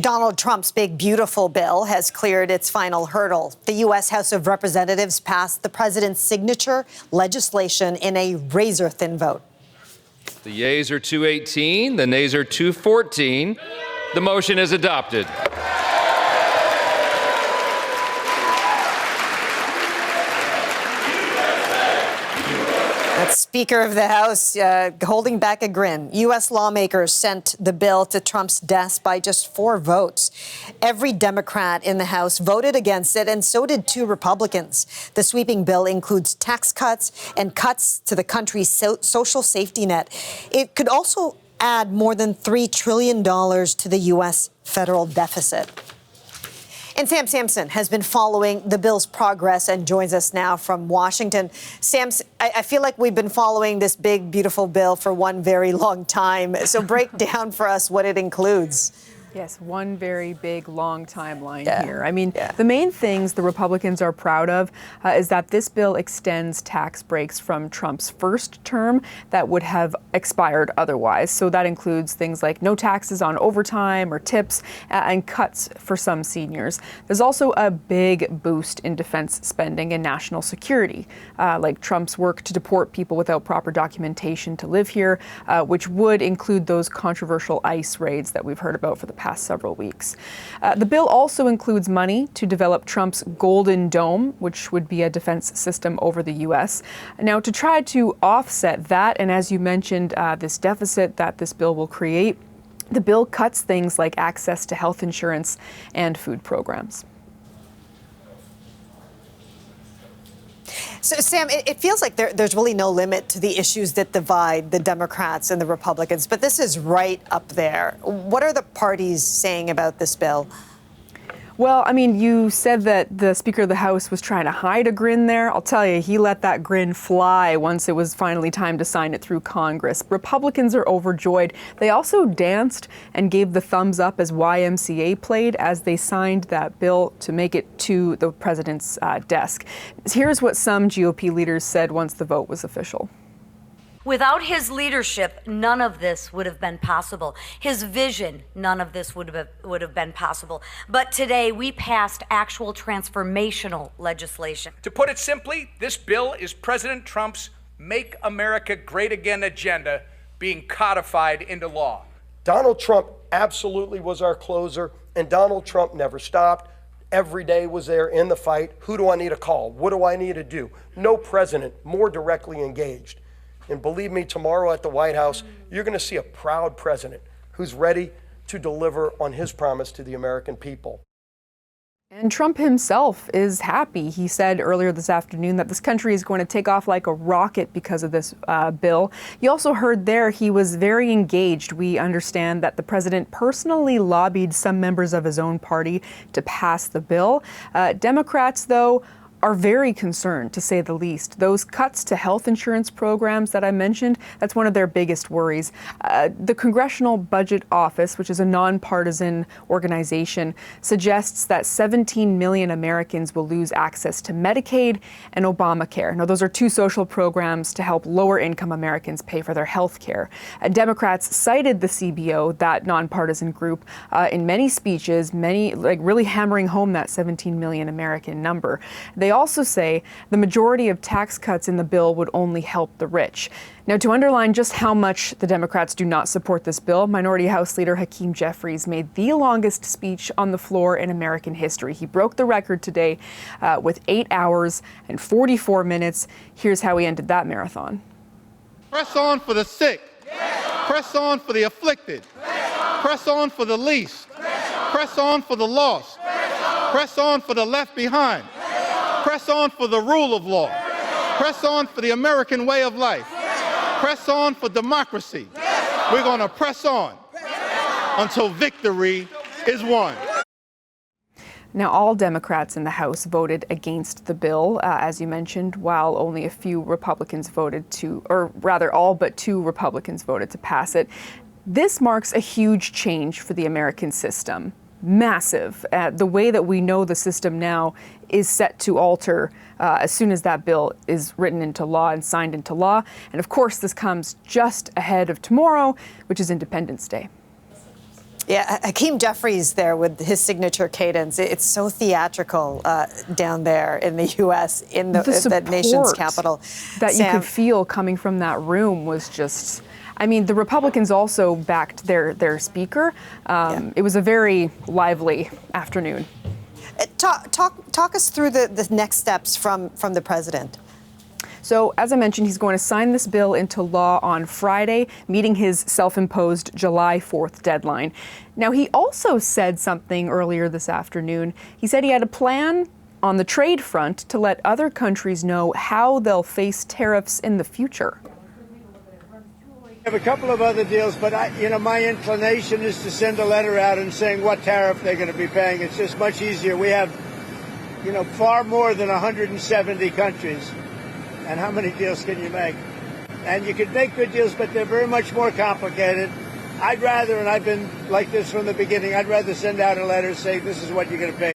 Donald Trump's big, beautiful bill has cleared its final hurdle. The U.S. House of Representatives passed the president's signature legislation in a razor-thin vote. The yeas are 218, the nays are 214. The motion is adopted. That's Speaker of the House holding back a grin. U.S. lawmakers sent the bill to Trump's desk by just 4 votes. Every Democrat in the House voted against it, and so did 2 Republicans. The sweeping bill includes tax cuts and cuts to the country's social safety net. It could also add more than $3 trillion to the U.S. federal deficit. And Sam Sampson has been following the bill's progress and joins us now from Washington. Sam, I feel like we've been following this big, beautiful bill for one very long time. So break down for us what it includes. Yes, one very big, long timeline here. I mean, the main things the Republicans are proud of is that this bill extends tax breaks from Trump's first term that would have expired otherwise. So that includes things like no taxes on overtime or tips and cuts for some seniors. There's also a big boost in defense spending and national security, like Trump's work to deport people without proper documentation to live here, which would include those controversial ICE raids that we've heard about for the past several weeks. The bill also includes money to develop Trump's Golden Dome, which would be a defense system over the U.S. Now, to try to offset that, and as you mentioned, this deficit that this bill will create, the bill cuts things like access to health insurance and food programs. So, Sam, it feels like there's really no limit to the issues that divide the Democrats and the Republicans, but this is right up there. What are the parties saying about this bill? Well, I mean, you said that the Speaker of the House was trying to hide a grin there. I'll tell you, he let that grin fly once it was finally time to sign it through Congress. Republicans are overjoyed. They also danced and gave the thumbs up as YMCA played as they signed that bill to make it to the president's desk. Here's what some GOP leaders said once the vote was official. Without his leadership, none of this would have been possible. His vision, none of this would have been possible. But today, we passed actual transformational legislation. To put it simply, this bill is President Trump's Make America Great Again agenda being codified into law. Donald Trump absolutely was our closer, and Donald Trump never stopped. Every day was there in the fight. Who do I need to call? What do I need to do? No president more directly engaged. And believe me, tomorrow at the White House, you're going to see a proud president who's ready to deliver on his promise to the American people. And Trump himself is happy. He said earlier this afternoon that this country is going to take off like a rocket because of this bill. You also heard there he was very engaged. We understand that the president personally lobbied some members of his own party to pass the bill. Democrats, though, are very concerned, to say the least. Those cuts to health insurance programs that I mentioned, that's one of their biggest worries. The Congressional Budget Office, which is a nonpartisan organization, suggests that 17 million Americans will lose access to Medicaid and Obamacare. Now, those are 2 social programs to help lower-income Americans pay for their health care. Democrats cited the CBO, that nonpartisan group, in many speeches, really hammering home that 17 million American number. They also say the majority of tax cuts in the bill would only help the rich. Now, to underline just how much the Democrats do not support this bill, Minority House Leader Hakeem Jeffries made the longest speech on the floor in American history. He broke the record today with 8 hours and 44 minutes. Here's how he ended that marathon. Press on for the sick. Press on for the afflicted. Press on for the least. Press on for the lost. Press on for the left behind. Press on for the rule of law. Press on for the American way of life. Press on for democracy. We're going to press on until victory is won. Now, all Democrats in the House voted against the bill, as you mentioned, while only a few Republicans voted to, or rather all but 2 Republicans voted to pass it. This marks a huge change for the American system. Massive. The way that we know the system now is set to alter as soon as that bill is written into law and signed into law. And of course, this comes just ahead of tomorrow, which is Independence Day. Yeah, Hakeem Jeffries there with his signature cadence. It's so theatrical down there in the U.S., in the nation's capital. That Sam, you could feel coming from that room was just, I mean, the Republicans also backed their speaker. It was a very lively afternoon. Talk us through the next steps from the president. So, as I mentioned, he's going to sign this bill into law on Friday, meeting his self-imposed July 4th deadline. Now, he also said something earlier this afternoon. He said he had a plan on the trade front to let other countries know how they'll face tariffs in the future. We have a couple of other deals, but my inclination is to send a letter out and saying what tariff they're going to be paying. It's just much easier. We have, far more than 170 countries. And how many deals can you make? And you can make good deals, but they're very much more complicated. I'd rather, and I've been like this from the beginning, I'd rather send out a letter saying this is what you're going to pay.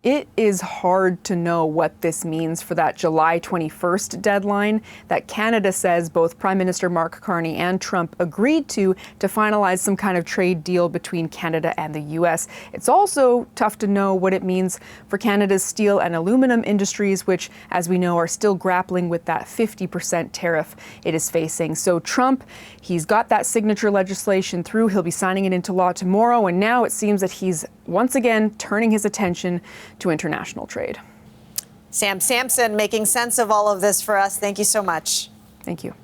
It is hard to know what this means for that July 21st deadline that Canada says both Prime Minister Mark Carney and Trump agreed to finalize some kind of trade deal between Canada and the U.S. It's also tough to know what it means for Canada's steel and aluminum industries, which, as we know, are still grappling with that 50% tariff it is facing. So Trump, he's got that signature legislation through. He'll be signing it into law tomorrow. And now it seems that he's once again turning his attention to international trade. Sam Sampson making sense of all of this for us. Thank you so much. Thank you.